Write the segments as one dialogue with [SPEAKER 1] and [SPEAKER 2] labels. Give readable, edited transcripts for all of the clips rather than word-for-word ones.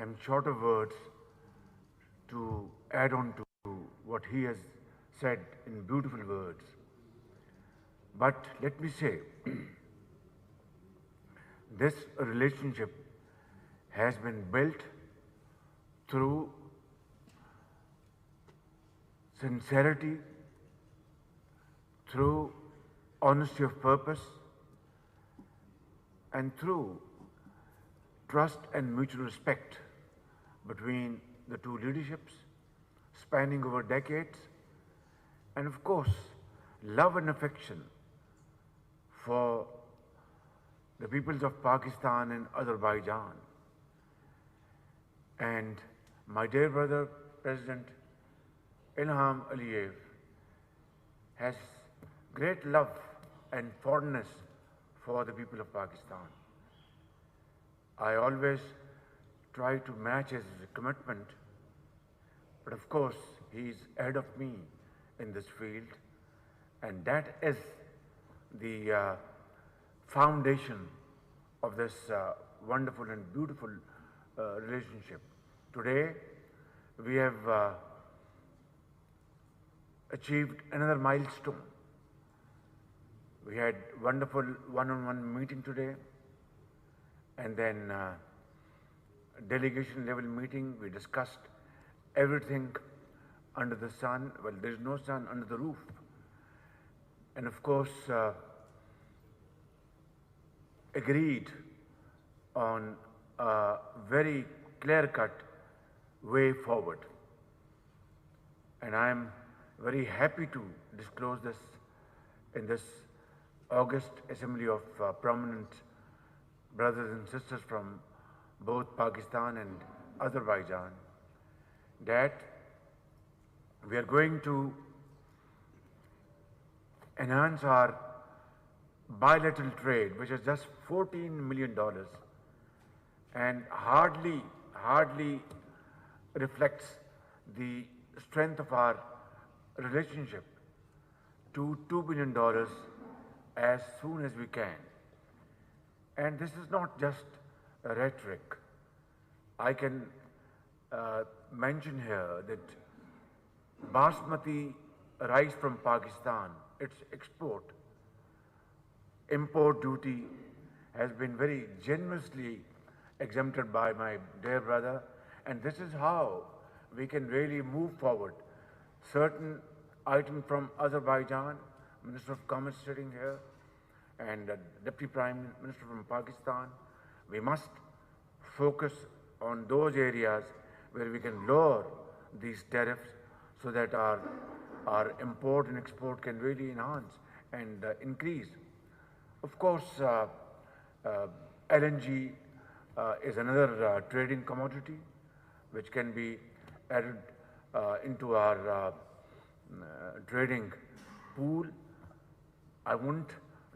[SPEAKER 1] I'm short of words to add on to what he has said in beautiful words. But let me say, this relationship has been built through sincerity, through honesty of purpose, and through trust and mutual respect between the two leaderships, spanning over decades, and of course, love and affection for the peoples of Pakistan and Azerbaijan. And my dear brother, President Ilham Aliyev, has great love and fondness for the people of Pakistan. I always try to match his commitment, but of course, he is ahead of me in this field, and that is the foundation of this wonderful and beautiful relationship. Today, we have achieved another milestone. We had wonderful one-on-one meeting today, and then delegation level meeting. We discussed everything under the sun. Well, there is no sun under the roof. And of course, agreed on a very clear-cut way forward. And I am very happy to disclose this in this August Assembly of prominent brothers and sisters from both Pakistan and Azerbaijan, that we are going to enhance our bilateral trade, which is just $14 million, and hardly reflects the strength of our relationship, to $2 billion as soon as we can. And this is not just a rhetoric. I can mention here that basmati rice from Pakistan, its import duty has been very generously exempted by my dear brother, and this is how we can really move forward. Certain item from Azerbaijan, Minister of Commerce sitting here, and Deputy Prime Minister from Pakistan, we must focus on those areas where we can lower these tariffs so that our import and export can really enhance and increase. Of course, LNG is another trading commodity which can be added into our trading pool. I won't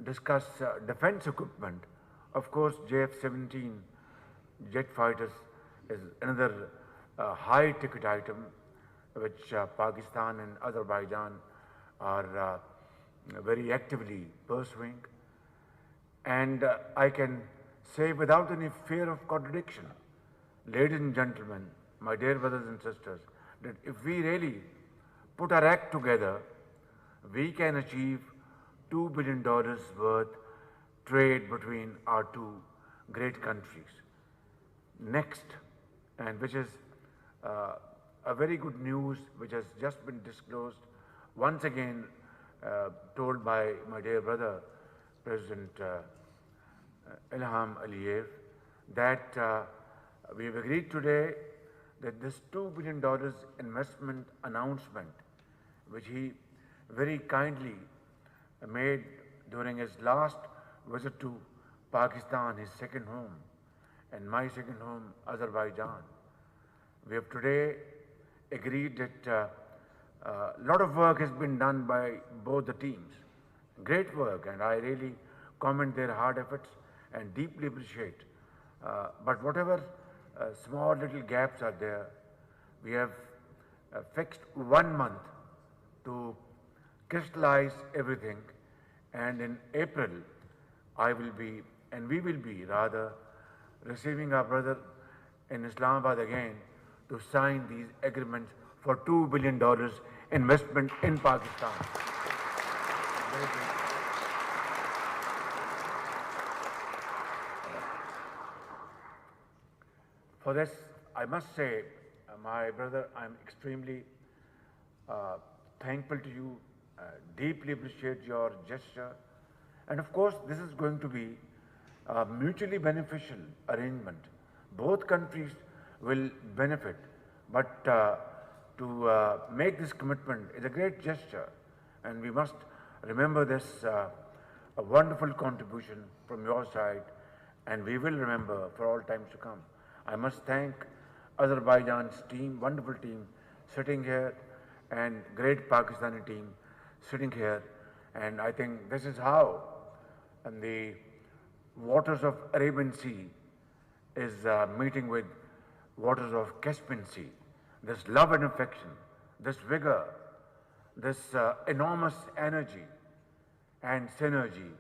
[SPEAKER 1] discuss defense equipment. Of course, JF-17 jet fighters is another high-ticket item which Pakistan and Azerbaijan are very actively pursuing. And I can say without any fear of contradiction, ladies and gentlemen, my dear brothers and sisters, that if we really put our act together, we can achieve $2 billion worth trade between our two great countries. Next, and which is a very good news which has just been disclosed, once again told by my dear brother, President Ilham Aliyev, that we have agreed today that this $2 billion investment announcement, which he very kindly made during his last visit to Pakistan, his second home, and my second home, Azerbaijan. We have today agreed that a lot of work has been done by both the teams. Great work, and I really commend their hard efforts and deeply appreciate. But whatever small little gaps are there, we have fixed 1 month to crystallize everything, and in April I will be, and we will be rather, receiving our brother in Islamabad again to sign these agreements for $2 billion investment in Pakistan. For this, I must say, my brother, I'm extremely thankful to you, deeply appreciate your gesture. And of course, this is going to be a mutually beneficial arrangement. Both countries will benefit, but to make this commitment is a great gesture, and we must remember this a wonderful contribution from your side, and we will remember for all times to come. I must thank Azerbaijan's team, wonderful team, sitting here, and great Pakistani team sitting here, and I think this is how, in the waters of Arabian Sea, is meeting with waters of Caspian Sea. This love and affection, this vigor, this enormous energy and synergy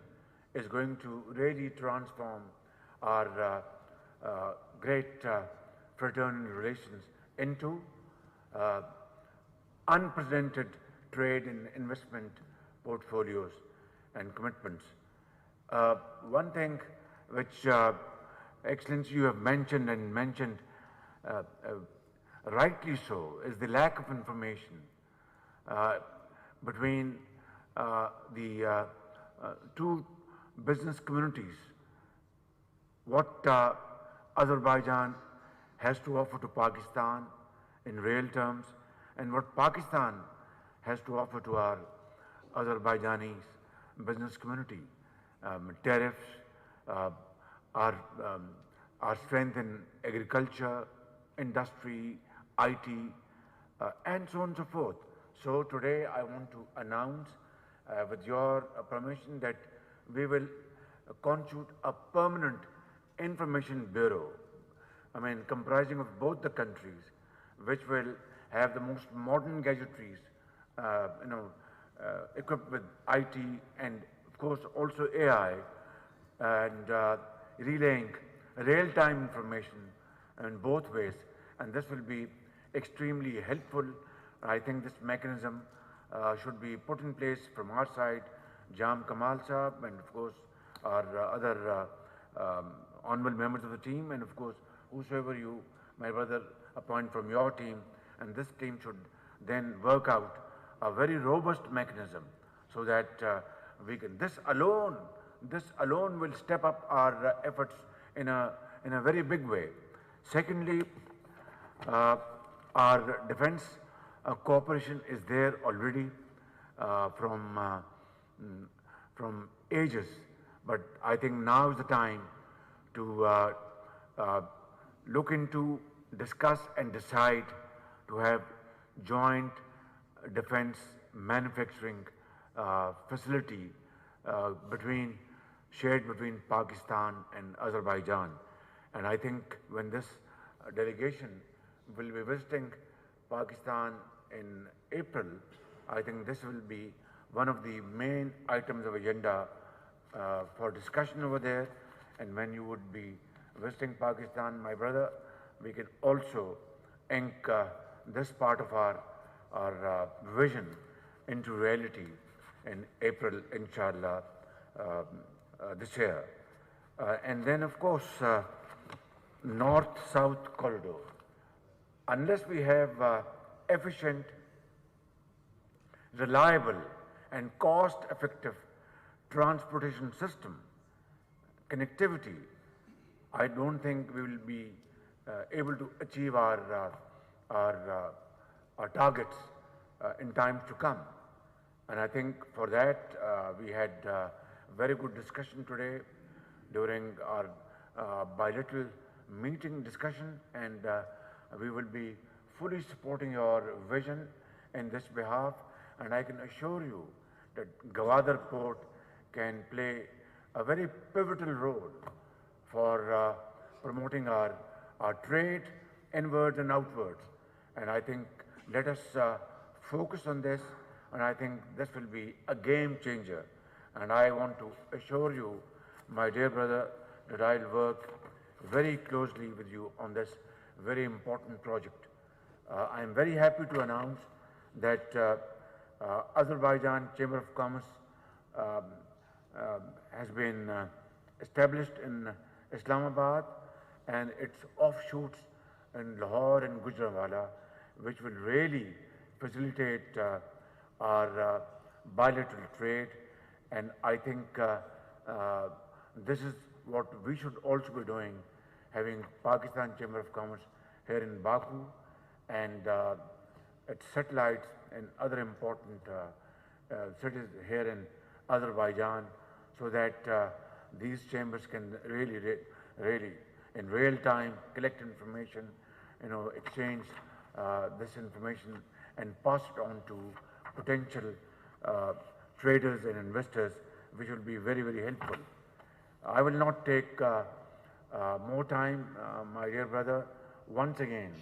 [SPEAKER 1] is going to really transform our great fraternal relations into unprecedented trade and investment portfolios and commitments. One thing which, Excellency, you have mentioned and mentioned rightly so, is the lack of information between the two business communities. What Azerbaijan has to offer to Pakistan in real terms, and what Pakistan has to offer to our Azerbaijani business community. Tariffs, our strength in agriculture, industry, IT, and so on and so forth. So today I want to announce, with your permission, that we will constitute a permanent information bureau, comprising of both the countries, which will have the most modern gadgetries, equipped with IT and of course also AI, and relaying real-time information in both ways, and this will be extremely helpful. I think this mechanism should be put in place from our side, Jam Kamal Saab, and of course our other honorable members of the team, and of course whosoever you, my brother, appoint from your team, and this team should then work out a very robust mechanism so that we can, this alone will step up our efforts in a very big way. Secondly, our defense cooperation is there already from ages, but I think now is the time to look into, discuss and decide to have joint defense manufacturing facility shared between Pakistan and Azerbaijan. And I think when this delegation will be visiting Pakistan in April, I think this will be one of the main items of agenda for discussion over there. And when you would be visiting Pakistan, my brother, we can also ink this part of our vision into reality in April, inshallah, this year. And then of course, North-South corridor. Unless we have efficient, reliable and cost-effective transportation system, connectivity, I don't think we will be able to achieve our targets in times to come. And I think for that we had very good discussion today during our bilateral meeting discussion, and we will be fully supporting your vision in this behalf. And I can assure you that Gwadar Port can play a very pivotal role for promoting our trade inwards and outwards. And I think let us focus on this, and I think this will be a game changer. And I want to assure you, my dear brother, that I'll work very closely with you on this very important project. I am very happy to announce that Azerbaijan Chamber of Commerce has been established in Islamabad, and its offshoots in Lahore and Gujranwala, which will really facilitate our bilateral trade. And I think this is what we should also be doing, having Pakistan Chamber of Commerce here in Baku and its satellites in other important cities here in Azerbaijan, so that these chambers can really in real time collect information, exchange this information and pass it on to potential traders and investors, which will be very, very helpful. I will not take more time, my dear brother. Once again,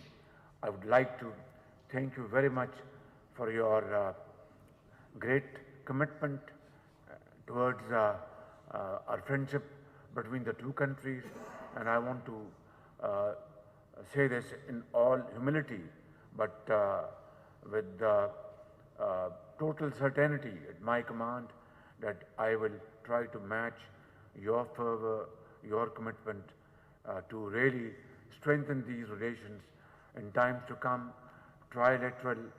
[SPEAKER 1] I would like to thank you very much for your great commitment towards our friendship between the two countries, and I want to say this in all humility, but with total certainty at my command, that I will try to match your fervor, your commitment to really strengthen these relations in times to come. Trilateral,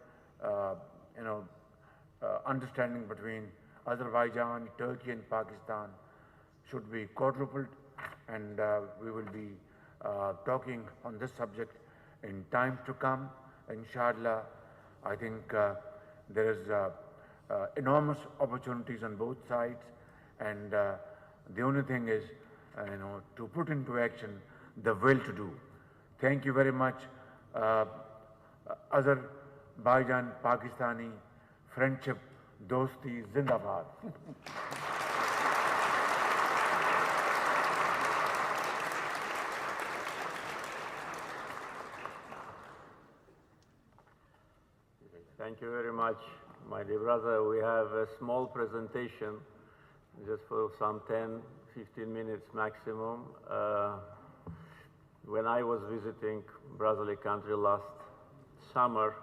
[SPEAKER 1] understanding between Azerbaijan, Turkey and Pakistan should be quadrupled, and we will be talking on this subject in times to come. Inshallah, I think there is enormous opportunities on both sides, and the only thing is, to put into action the will to do. Thank you very much. Azerbaijan Pakistani friendship, dosti zindabad.
[SPEAKER 2] Thank you very much, my dear brother. We have a small presentation, just for some 10-15 minutes maximum. When I was visiting brotherly country last summer,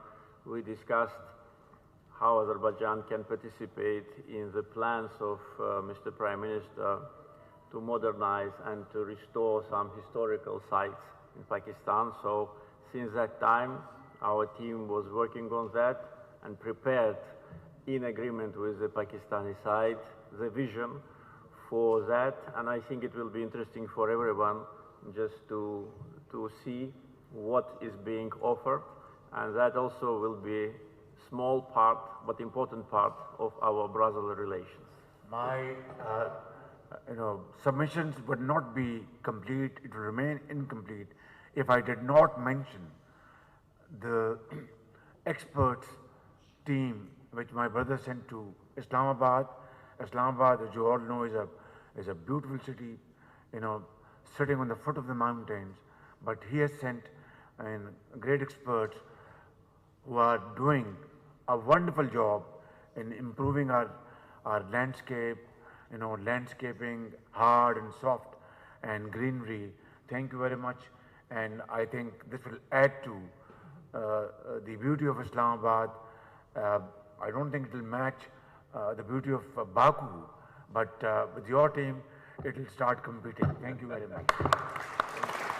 [SPEAKER 2] we discussed how Azerbaijan can participate in the plans of Mr. Prime Minister to modernize and to restore some historical sites in Pakistan. So since that time, our team was working on that and prepared, in agreement with the Pakistani side, the vision for that. And I think it will be interesting for everyone just to see what is being offered. And that also will be a small part, but important part of our brotherly relations.
[SPEAKER 1] My submissions would not be complete, it will remain incomplete if I did not mention the experts team which my brother sent to Islamabad. Islamabad, as you all know, is a beautiful city, sitting on the foot of the mountains, but he has sent great experts who are doing a wonderful job in improving our landscape, landscaping, hard and soft, and greenery. Thank you very much, and I think this will add to the beauty of Islamabad. I don't think it will match the beauty of Baku, but with your team, it will start competing. Thank you very much.